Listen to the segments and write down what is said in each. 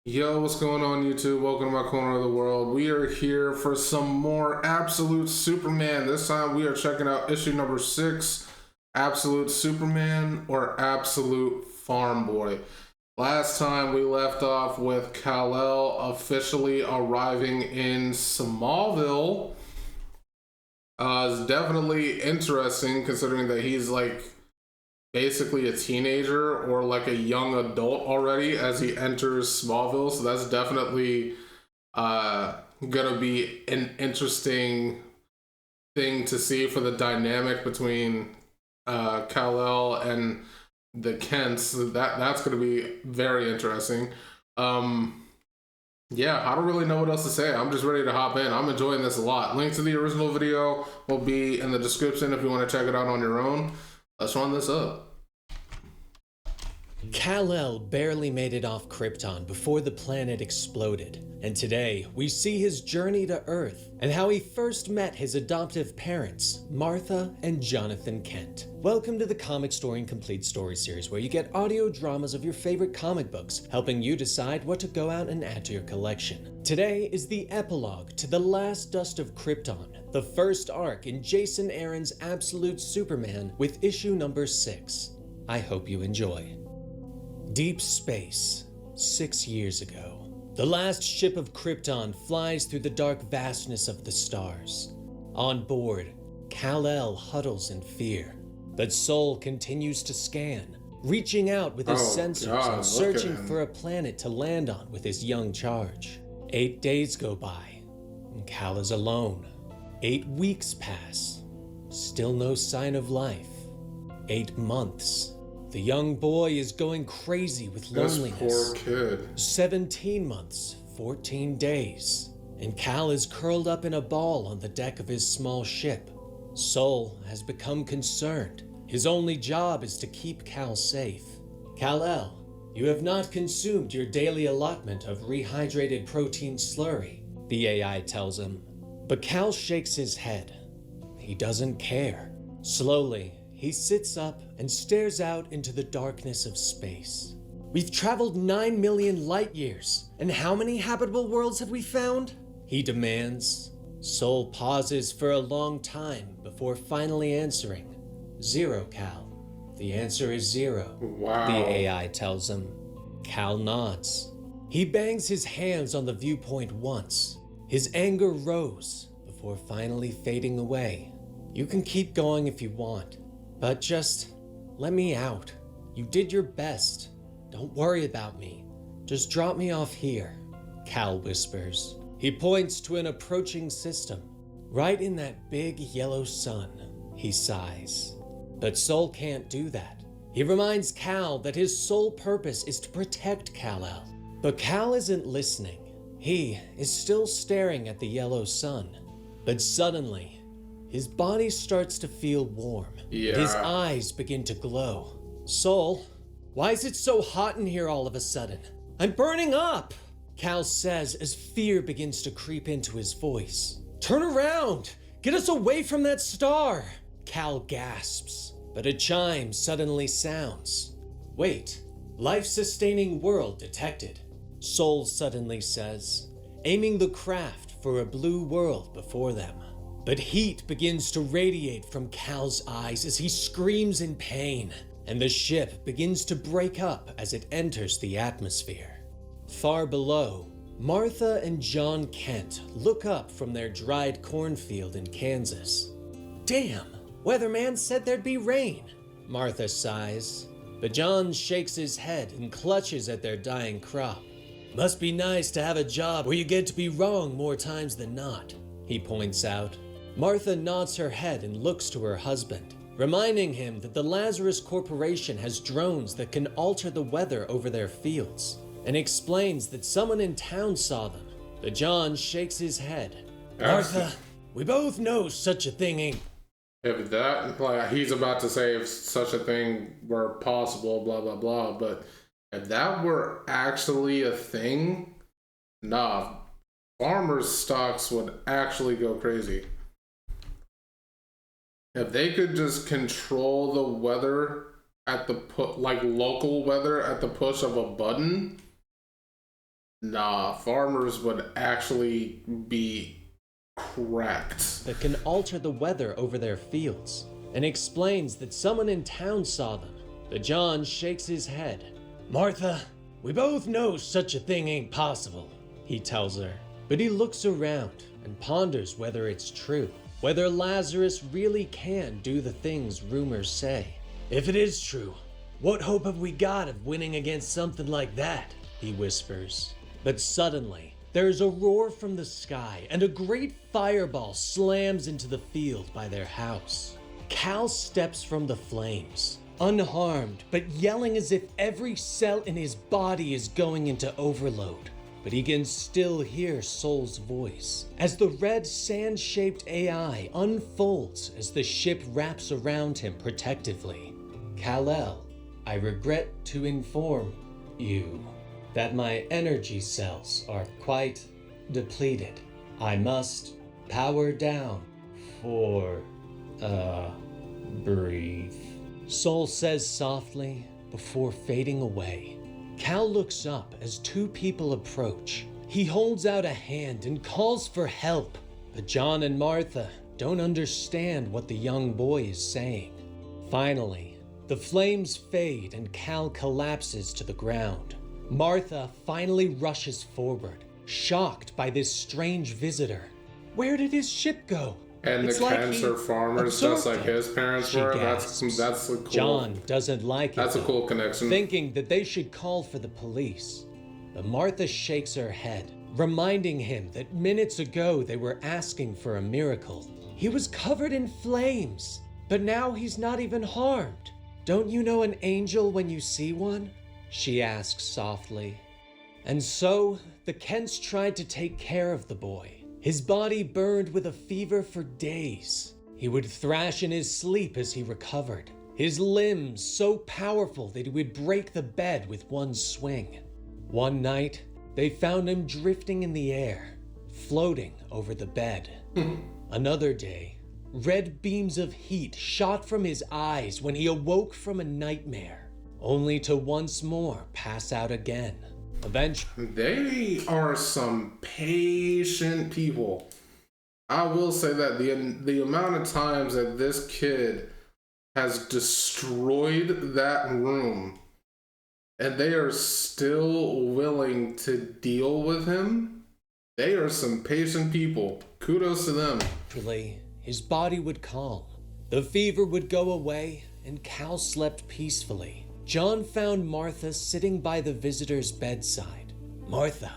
Yo, what's going on, YouTube? Welcome to my corner of the world. We are here for some more Absolute Superman. This time we are checking out issue number 6, Absolute Superman or Absolute Farmboy. Last time we left off with Kal-El officially arriving in Smallville. It's definitely interesting considering that he's basically a teenager or like a young adult already as he enters Smallville. So that's definitely gonna be an interesting thing to see for the dynamic between Kal-El and the Kents. That's gonna be very interesting. Yeah, I don't really know what else to say. I'm just ready to hop in. I'm enjoying this a lot. Link to the original video will be in the description if you want to check it out on your own. Let's run this up. Kal-El barely made it off Krypton before the planet exploded, and today we see his journey to Earth and how he first met his adoptive parents, Martha and Jonathan Kent. Welcome to the Comic Story and Complete Story series, where you get audio dramas of your favorite comic books, helping you decide what to go out and add to your collection. Today is the epilogue to The Last Dust of Krypton, the first arc in Jason Aaron's Absolute Superman with issue number 6. I hope you enjoy. Deep space, 6 years ago. The last ship of Krypton flies through the dark vastness of the stars. On board, Kal-El huddles in fear, but Sol continues to scan, reaching out with his sensors and searching for a planet to land on with his young charge. 8 days go by, and Kal is alone. 8 weeks pass, still no sign of life. 8 months. The young boy is going crazy with loneliness. This poor kid. 17 months, 14 days, and Kal is curled up in a ball on the deck of his small ship. Sol has become concerned. His only job is to keep Kal safe. Kal-El, you have not consumed your daily allotment of rehydrated protein slurry, the AI tells him. But Kal shakes his head. He doesn't care. Slowly, he sits up and stares out into the darkness of space. We've traveled 9 million light years, and how many habitable worlds have we found? He demands. Sol pauses for a long time before finally answering. 0, Kal. The answer is 0. Wow. The AI tells him. Kal nods. He bangs his hands on the viewpoint once. His anger rose before finally fading away. You can keep going if you want. But just let me out. You did your best. Don't worry about me. Just drop me off here, Kal whispers. He points to an approaching system. Right in that big yellow sun, he sighs. But Sol can't do that. He reminds Kal that his sole purpose is to protect Kal-El. But Kal isn't listening. He is still staring at the yellow sun. But suddenly, his body starts to feel warm. Yeah. His eyes begin to glow. Sol, why is it so hot in here all of a sudden? I'm burning up, Kal says as fear begins to creep into his voice. Turn around! Get us away from that star! Kal gasps, but a chime suddenly sounds. Wait, life-sustaining world detected, Sol suddenly says, aiming the craft for a blue world before them. But heat begins to radiate from Kal's eyes as he screams in pain, and the ship begins to break up as it enters the atmosphere. Far below, Martha and John Kent look up from their dried cornfield in Kansas. Damn, weatherman said there'd be rain, Martha sighs, but John shakes his head and clutches at their dying crop. Must be nice to have a job where you get to be wrong more times than not, he points out. Martha nods her head and looks to her husband, reminding him that the Lazarus Corporation has drones that can alter the weather over their fields, and explains that someone in town saw them. But John shakes his head. Martha, we both know such a thing ain't. If that, he's about to say if such a thing were possible, blah, blah, blah, but if that were actually a thing, nah, farmers' stocks would actually go crazy. If they could just control the weather at the local weather at the push of a button, Nah, farmers would actually be cracked. that can alter the weather over their fields, and explains that someone in town saw them. But John shakes his head. Martha, we both know such a thing ain't possible, he tells her. But he looks around and ponders whether it's true, whether Lazarus really can do the things rumors say. If it is true, what hope have we got of winning against something like that? He whispers. But suddenly, there's a roar from the sky, and a great fireball slams into the field by their house. Cal steps from the flames, unharmed, but yelling as if every cell in his body is going into overload. But he can still hear Soul's voice as the red sand-shaped AI unfolds as the ship wraps around him protectively. Kal-El, I regret to inform you that my energy cells are quite depleted. I must power down for, breathe. Soul says softly before fading away. Cal looks up as two people approach. He holds out a hand and calls for help, but John and Martha don't understand what the young boy is saying. Finally, the flames fade and Cal collapses to the ground. Martha finally rushes forward, shocked by this strange visitor. Where did his ship go? And It's the like cancer he farmers, just like absorbed his parents She were. gasps. That's a cool. John doesn't like it. That's a though, cool connection. thinking that they should call for the police. But Martha shakes her head, reminding him that minutes ago they were asking for a miracle. He was covered in flames, but now he's not even harmed. Don't you know an angel when you see one? She asks softly. And so, the Kents tried to take care of the boy. His body burned with a fever for days. He would thrash in his sleep as he recovered, his limbs so powerful that he would break the bed with one swing. One night, they found him drifting in the air, floating over the bed. Another day, red beams of heat shot from his eyes when he awoke from a nightmare, only to once more pass out again. Eventually, They are some patient people. I will say that the amount of times that this kid has destroyed that room and they are still willing to deal with him, they are some patient people. Kudos to them. his body would calm. The fever would go away, and Cal slept peacefully. John found Martha sitting by the visitor's bedside. Martha,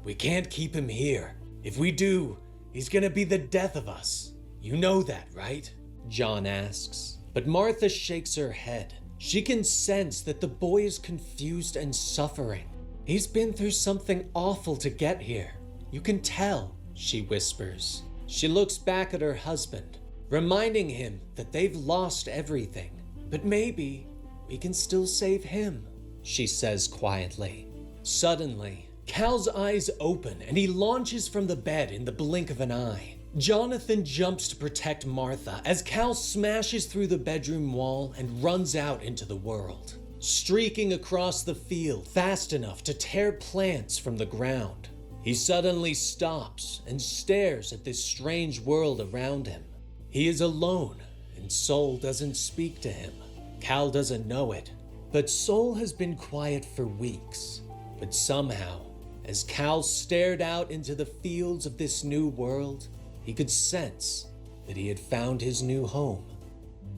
we can't keep him here. If we do, he's gonna be the death of us. You know that, right? John asks. But Martha shakes her head. She can sense that the boy is confused and suffering. He's been through something awful to get here. You can tell, she whispers. She looks back at her husband, reminding him that they've lost everything. But maybe we can still save him, she says quietly. Suddenly, Cal's eyes open and he launches from the bed in the blink of an eye. Jonathan jumps to protect Martha as Cal smashes through the bedroom wall and runs out into the world, streaking across the field fast enough to tear plants from the ground. He suddenly stops and stares at this strange world around him. He is alone, and Soul doesn't speak to him. Cal doesn't know it, but Soul has been quiet for weeks. But somehow, as Cal stared out into the fields of this new world, he could sense that he had found his new home.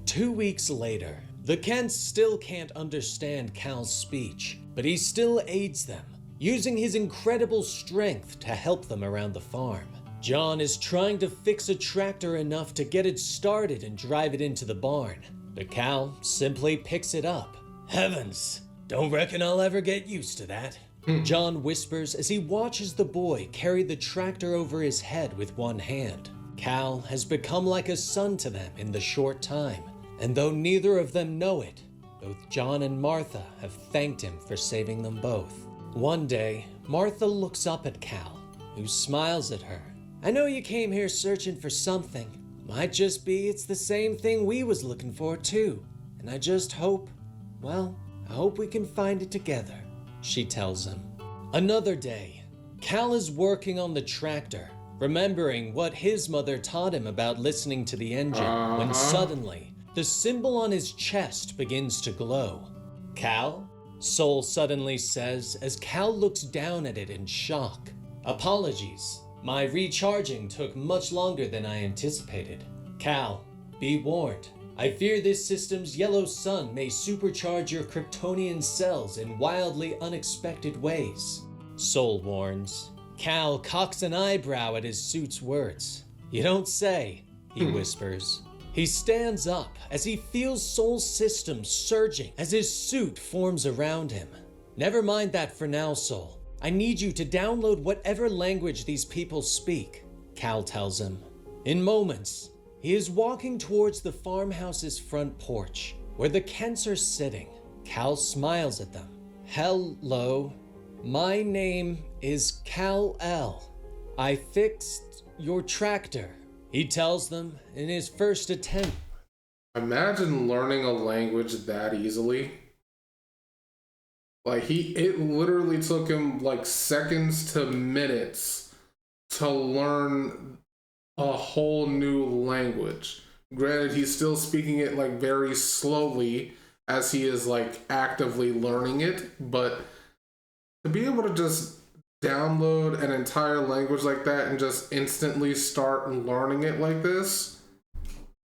2 weeks later, the Kents still can't understand Cal's speech, but he still aids them, using his incredible strength to help them around the farm. John is trying to fix a tractor enough to get it started and drive it into the barn, but Cal simply picks it up. Heavens, don't reckon I'll ever get used to that. John whispers as he watches the boy carry the tractor over his head with one hand. Cal has become like a son to them in the short time, and though neither of them know it, both John and Martha have thanked him for saving them both. One day, Martha looks up at Cal, who smiles at her. I know you came here searching for something. Might just be it's the same thing we was looking for too. And I just hope, I hope we can find it together, she tells him. Another day, Cal is working on the tractor, remembering what his mother taught him about listening to the engine, when suddenly, the symbol on his chest begins to glow. Cal? Sol suddenly says as Cal looks down at it in shock. Apologies. My recharging took much longer than I anticipated. Cal, be warned. I fear this system's yellow sun may supercharge your Kryptonian cells in wildly unexpected ways. Sol warns. Cal cocks an eyebrow at his suit's words. You don't say, he whispers. He stands up as he feels Sol's system surging as his suit forms around him. Never mind that for now, Sol. I need you to download whatever language these people speak, Cal tells him. In moments, he is walking towards the farmhouse's front porch, where the Kents are sitting. Cal smiles at them. Hello, my name is Kal-El. I fixed your tractor, he tells them in his first attempt. Imagine learning a language that easily. Like, it literally took him like seconds to minutes to learn a whole new language. Granted, he's still speaking it like very slowly as he is like actively learning it, but to be able to just download an entire language like that and just instantly start learning it like this,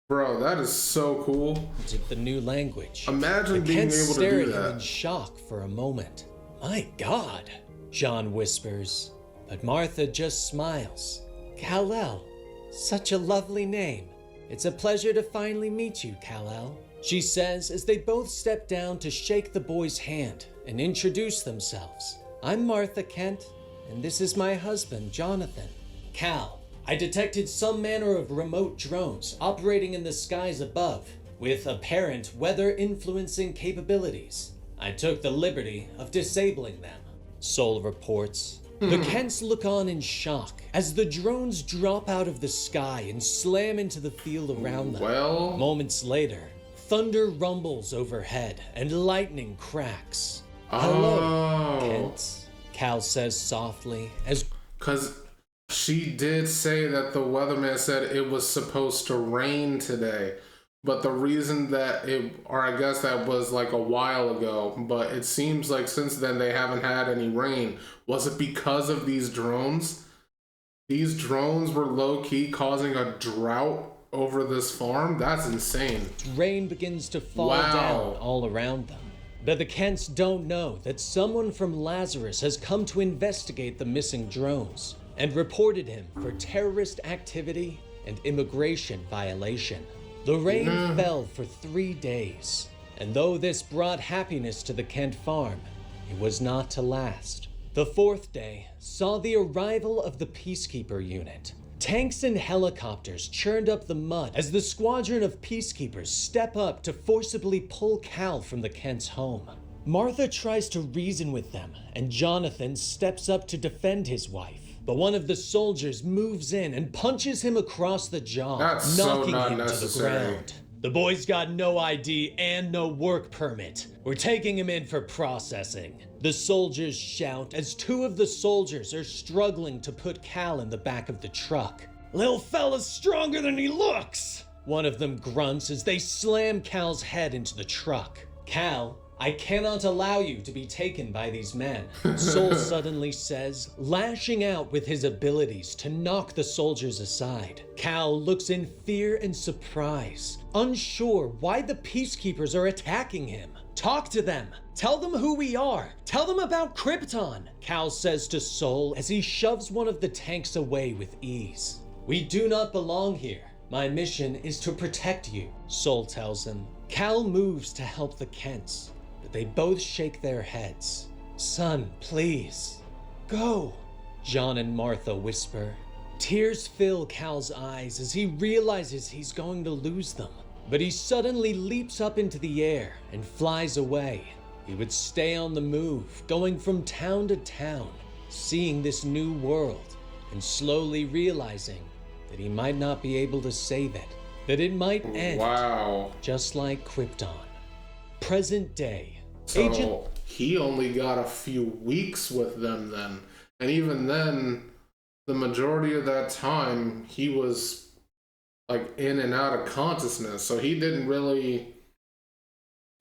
bro, that is so cool. The new language. Imagine being able to do stare at him that. in shock for a moment. My God, John whispers, but Martha just smiles. Kal-El, such a lovely name. It's a pleasure to finally meet you, Kal-El, she says as they both step down to shake the boy's hand and introduce themselves. I'm Martha Kent, and this is my husband, Jonathan. Cal, I detected some manner of remote drones operating in the skies above, with apparent weather-influencing capabilities. I took the liberty of disabling them, Sol reports. The Kents look on in shock as the drones drop out of the sky and slam into the field around them. Well, Moments later, thunder rumbles overhead and lightning cracks. Hello, Kent, Cal says softly as... because she did say that the weatherman said it was supposed to rain today. But the reason that or I guess that was like a while ago, but it seems like since then they haven't had any rain. Was it because of these drones? These drones were low-key causing a drought over this farm? That's insane. Rain begins to fall down all around them. But the Kents don't know that someone from Lazarus has come to investigate the missing drones and reported him for terrorist activity and immigration violation. The rain fell for 3 days, and though this brought happiness to the Kent farm, it was not to last. The 4th day saw the arrival of the Peacekeeper unit. Tanks and helicopters churned up the mud as the squadron of peacekeepers step up to forcibly pull Cal from the Kent's home. Martha tries to reason with them, and Jonathan steps up to defend his wife. But one of the soldiers moves in and punches him across the jaw, knocking him to the ground. The boy's got no ID and no work permit. We're taking him in for processing. The soldiers shout as 2 of the soldiers are struggling to put Cal in the back of the truck. Lil fella's stronger than he looks, one of them grunts as they slam Cal's head into the truck. Cal, I cannot allow you to be taken by these men, Sol suddenly says, lashing out with his abilities to knock the soldiers aside. Cal looks in fear and surprise, unsure why the peacekeepers are attacking him. Talk to them. Tell them who we are. Tell them about Krypton, Cal says to Sol as he shoves one of the tanks away with ease. We do not belong here. My mission is to protect you, Sol tells him. Cal moves to help the Kents, but they both shake their heads. Son, please. Go, John and Martha whisper. Tears fill Cal's eyes as he realizes he's going to lose them. But he suddenly leaps up into the air and flies away. He would stay on the move, going from town to town, seeing this new world, and slowly realizing that he might not be able to save it, that it might end, just like Krypton. Present day. So he only got a few weeks with them then. And even then, the majority of that time, he was like in and out of consciousness. So he didn't really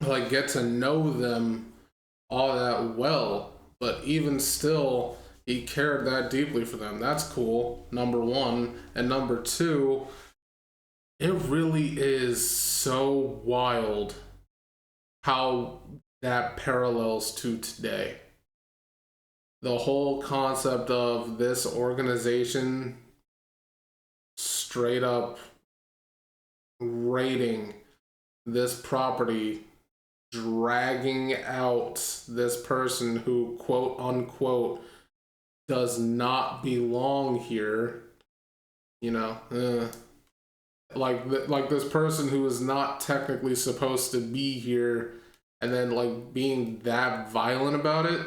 like get to know them all that well. But even still, he cared that deeply for them. That's cool, number one. And number two, it really is so wild how that parallels to today. The whole concept of this organization straight up raiding this property, dragging out this person who, quote unquote, does not belong here, you know, like this person who is not technically supposed to be here, and then like being that violent about it.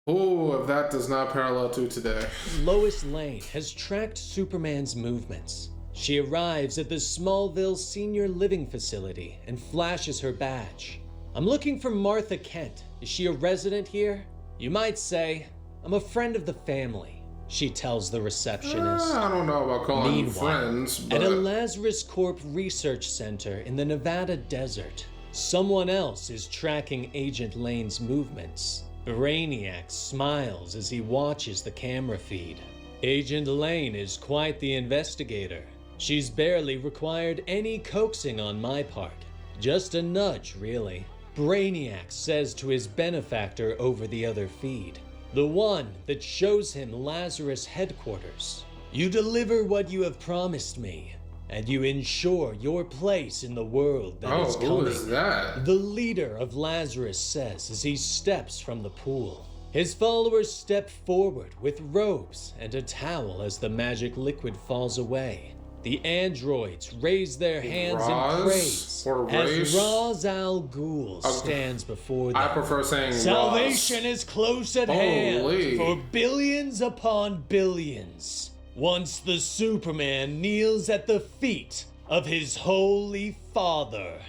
Oh, if that does not parallel to today. Lois Lane has tracked Superman's movements. She arrives at the Smallville Senior Living Facility and flashes her badge. I'm looking for Martha Kent. Is she a resident here? You might say, I'm a friend of the family, she tells the receptionist. I don't know about calling them Meanwhile, friends, but... at a Lazarus Corp research center in the Nevada desert, someone else is tracking Agent Lane's movements. Brainiac smiles as he watches the camera feed. Agent Lane is quite the investigator. She's barely required any coaxing on my part. Just a nudge, really. Brainiac says to his benefactor over the other feed, the one that shows him Lazarus headquarters. You deliver what you have promised me, and you ensure your place in the world that is coming. Who is that? The leader of Lazarus says as he steps from the pool. His followers step forward with robes and a towel as the magic liquid falls away. The androids raise their hands in praise as Ra's al Ghul stands before them. I prefer saying Salvation is close at hand for billions upon billions. Once the Superman kneels at the feet of his holy father,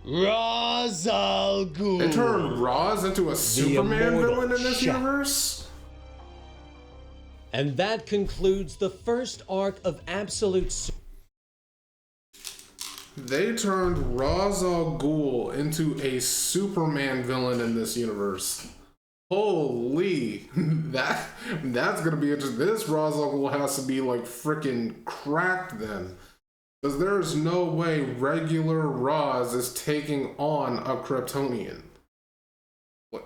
Ra's al Ghul. They turned Ra's into a Superman villain in this universe? And that concludes the first arc of Absolute. They turned Ra's al Ghul into a Superman villain in this universe. Holy, that's gonna be interesting. This Ra's al Ghul has to be like freaking cracked then, because there's no way regular Ra's is taking on a Kryptonian.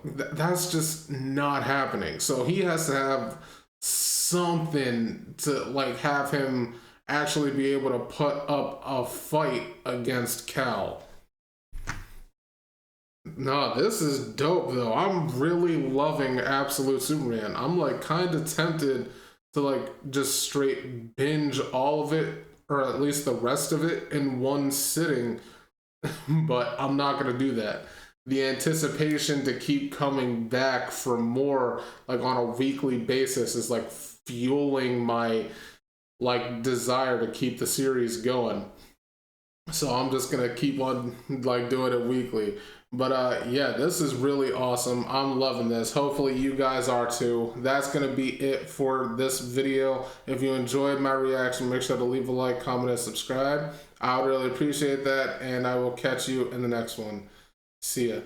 That's just not happening. So he has to have something to like have him actually be able to put up a fight against Cal. No, this is dope though. I'm really loving Absolute Superman. I'm like kind of tempted to like just straight binge all of it, or at least the rest of it in one sitting, but I'm not gonna do that. The anticipation to keep coming back for more like on a weekly basis is like fueling my like desire to keep the series going. So I'm just gonna keep on like doing it weekly. But yeah, this is really awesome. I'm loving this. Hopefully you guys are too. That's gonna be it for this video. If you enjoyed my reaction, make sure to leave a like, comment, and subscribe. I would really appreciate that, and I will catch you in the next one. See ya.